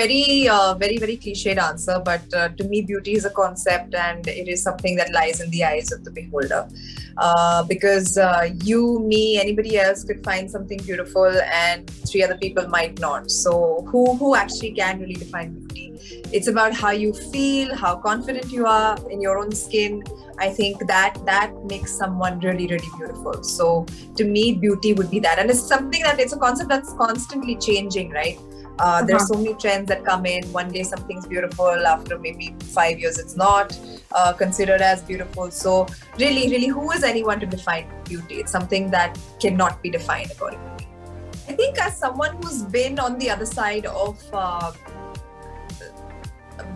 very cliched answer, but to me, beauty is a concept, and it is something that lies in the eyes of the beholder. Because you, me, anybody else could find something beautiful, and three other people might not. So, who actually can really define beauty? It's about how you feel, how confident you are in your own skin. I think that makes someone really beautiful. So to me, beauty would be that, and it's a concept that's constantly changing, right? There's so many trends that come in. One day something's beautiful, after maybe 5 years it's not considered as beautiful. So really, who is anyone to define beauty? It's something that cannot be defined according to me. I think as someone who's been on the other side of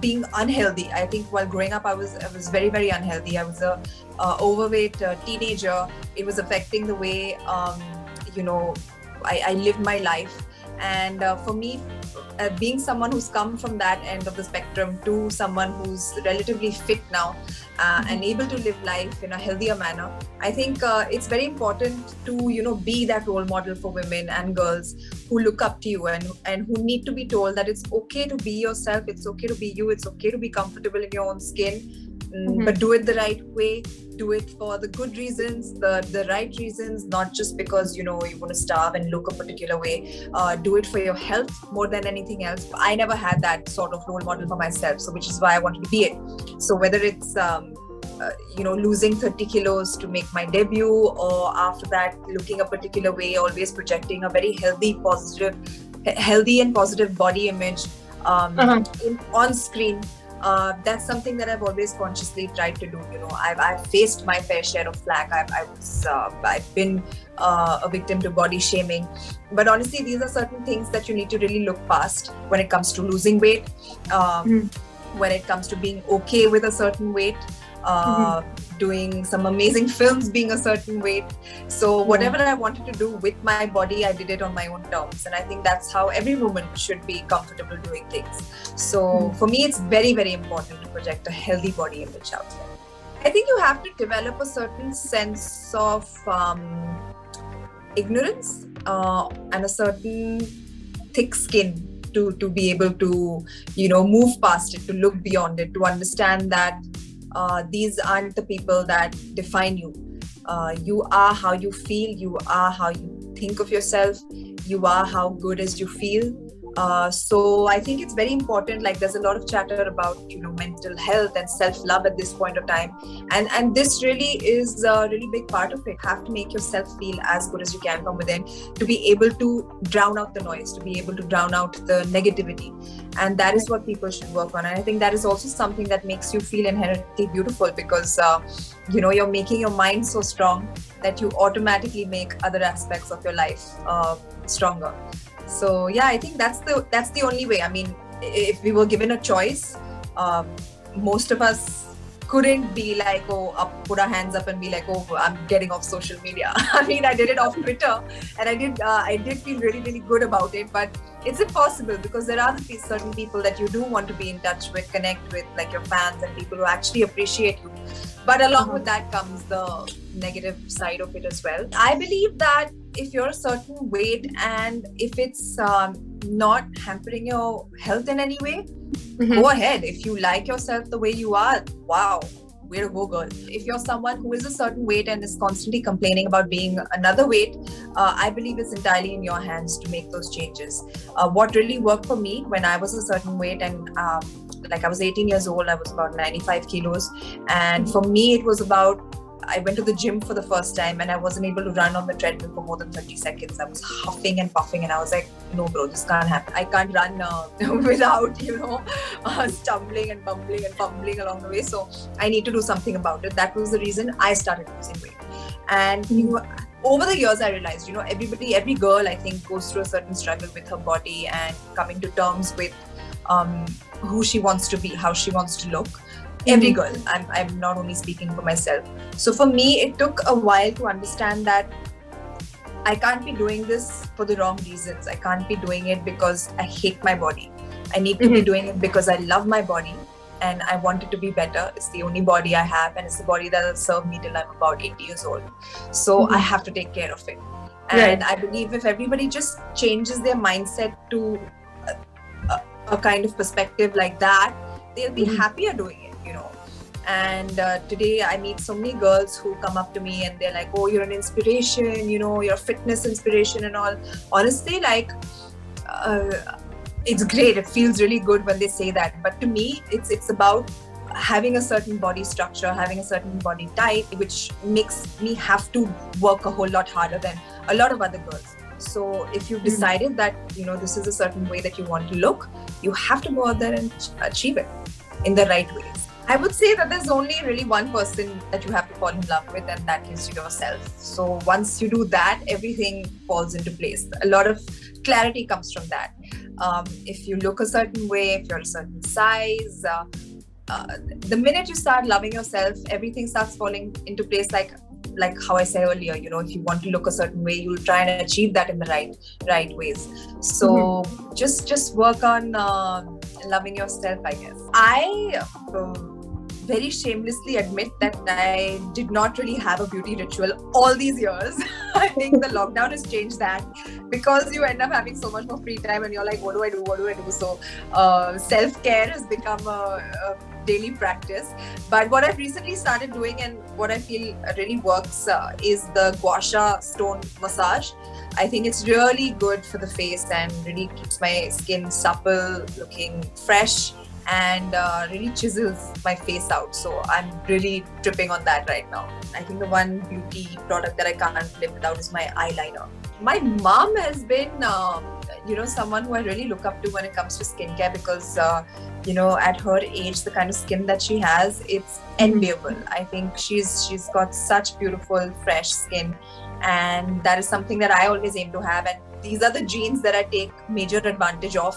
being unhealthy, I think while growing up I was very unhealthy. I was a overweight teenager. It was affecting the way I lived my life. And for me, being someone who's come from that end of the spectrum to someone who's relatively fit now and able to live life in a healthier manner, I think it's very important to be that role model for women and girls who look up to you and who need to be told that it's okay to be yourself, it's okay to be you, it's okay to be comfortable in your own skin. But do it the right way, do it for the good reasons, the right reasons, not just because you want to starve and look a particular way. Do it for your health more than anything else. I never had that sort of role model for myself, so which is why I wanted to be it. So whether it's losing 30 kilos to make my debut, or after that looking a particular way, always projecting a very healthy and positive body image on screen. That's something that I've always consciously tried to do. I've faced my fair share of flack. I've been a victim to body shaming. But honestly, these are certain things that you need to really look past when it comes to losing weight, when it comes to being okay with a certain weight, doing some amazing films being a certain weight. So whatever I wanted to do with my body, I did it on my own terms. And I think that's how every woman should be comfortable doing things. So for me, it's very important to project a healthy body image out there. I think you have to develop a certain sense of ignorance and a certain thick skin to be able to move past it, to look beyond it, to understand that these aren't the people that define you. You are how you feel, you are how you think of yourself, you are how good as you feel. So I think it's very important. Like, there's a lot of chatter about mental health and self-love at this point of time, and this really is a really big part of it. You have to make yourself feel as good as you can from within, to be able to drown out the noise, to be able to drown out the negativity, and that is what people should work on. And I think that is also something that makes you feel inherently beautiful, because you're making your mind so strong that you automatically make other aspects of your life stronger. So yeah, I think that's the only way. I mean, if we were given a choice, most of us couldn't be like, put our hands up and be like, I'm getting off social media. I mean, I did it off Twitter, and I did feel really good about it, but it's impossible, because there are certain people that you do want to be in touch with, connect with, like your fans and people who actually appreciate you. But along with that comes the negative side of it as well. I believe that if you're a certain weight and if it's not hampering your health in any way, go ahead. If you like yourself the way you are, wow, way to go, girl. If you're someone who is a certain weight and is constantly complaining about being another weight, I believe it's entirely in your hands to make those changes. What really worked for me when I was a certain weight, and I was 18 years old, I was about 95 kilos. And for me, it was about, I went to the gym for the first time and I wasn't able to run on the treadmill for more than 30 seconds. I was huffing and puffing and I was like, no, bro, this can't happen. I can't run without, stumbling and bumbling and fumbling along the way. So I need to do something about it. That was the reason I started losing weight. And over the years, I realized, every girl, I think, goes through a certain struggle with her body and coming to terms with who she wants to be, how she wants to look. Every girl. I'm not only speaking for myself. So for me, it took a while to understand that I can't be doing this for the wrong reasons. I can't be doing it because I hate my body. I need to be doing it because I love my body and I want it to be better. It's the only body I have, and it's the body that will serve me till I'm about 80 years old. So I have to take care of it. And I believe if everybody just changes their mindset to a kind of perspective like that, they'll be Mhm. happier doing it, you know. And today I meet so many girls who come up to me and they're like, oh, you're an inspiration, you know, you're a fitness inspiration and all. Honestly, like, uh, it's great. It feels really good when they say that. But to me, it's about having a certain body structure, having a certain body type, which makes me have to work a whole lot harder than a lot of other girls. So if you've decided that, you know, this is a certain way that you want to look, you have to go out there and achieve it in the right ways. I would say that there's only really one person that you have to fall in love with, and that is yourself. So once you do that, everything falls into place. A lot of clarity comes from that. If you look a certain way, if you're a certain size, the minute you start loving yourself, everything starts falling into place. Like how I said earlier, you know, if you want to look a certain way, you'll try and achieve that in the right ways. So just work on loving yourself, I guess. I very shamelessly admit that I did not really have a beauty ritual all these years. I think the lockdown has changed that, because you end up having so much more free time and you're like, what do I do? What do I do? So self-care has become a daily practice. But what I've recently started doing and what I feel really works is the gua sha stone massage. I think it's really good for the face and really keeps my skin supple, looking fresh, and really chisels my face out. So I'm really tripping on that right now. I think the one beauty product that I can't live without is my eyeliner. My mom has been, you know, someone who I really look up to when it comes to skincare, because, you know, at her age, the kind of skin that she has, it's enviable. I think she's got such beautiful, fresh skin, and that is something that I always aim to have. And these are the genes that I take major advantage of,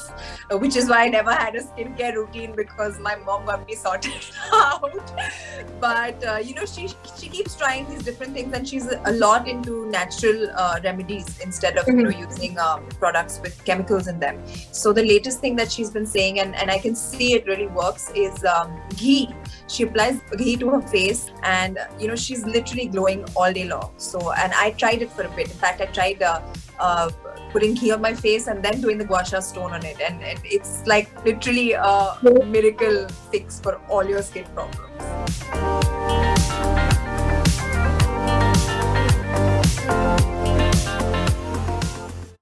which is why I never had a skincare routine, because my mom got me sorted out. But you know, she keeps trying these different things, and she's a lot into natural remedies instead of you know, using products with chemicals in them. So the latest thing that she's been saying, and I can see it really works, is ghee. She applies ghee to her face, and you know, she's literally glowing all day long. So, and I tried it for a bit. In fact, I tried putting ghee on my face and then doing the gua sha stone on it, and it's like literally a miracle fix for all your skin problems.